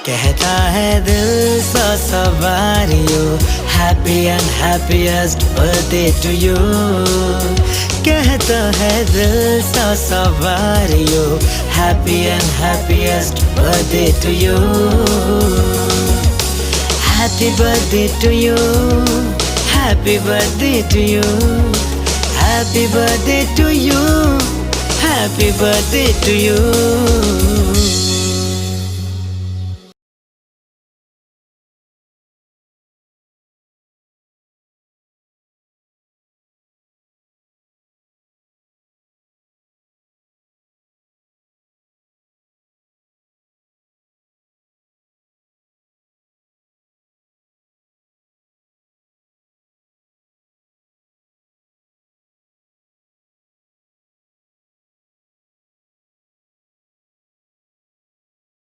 कहता है दिल सौ सवारियों happy and happiest birthday to you कहता है दिल सौ सवारियों happy and happiest birthday to you happy birthday to you happy birthday to you happy birthday to you happy birthday to you